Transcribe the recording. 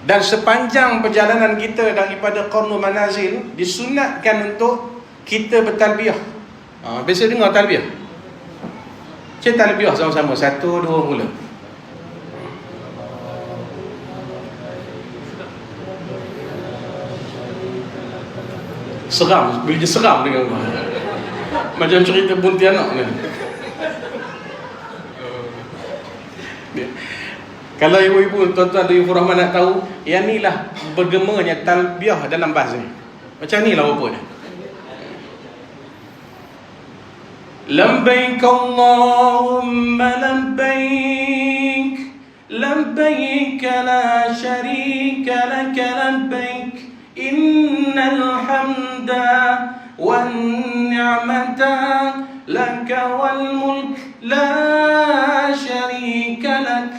Dan sepanjang perjalanan kita daripada Qarnul Manazil, disunatkan untuk kita bertalbiyah. Biasa dengar talbiyah. Cik talbiyah sama-sama, 1, 2 mula. Seram, bila seram dengan macam cerita Pontianak ni. Kalau ibu-ibu, tuan-tuan dan ibu rahman nak tahu, yang ni lah bergemanya talbiyah dalam bahasa ni. Macam ni lah rupa dia. Labbaik Allahumma labbaik, labbaik la syarika laka labbaik, innal hamda wan ni'mata laka wal mulk la syarika lak,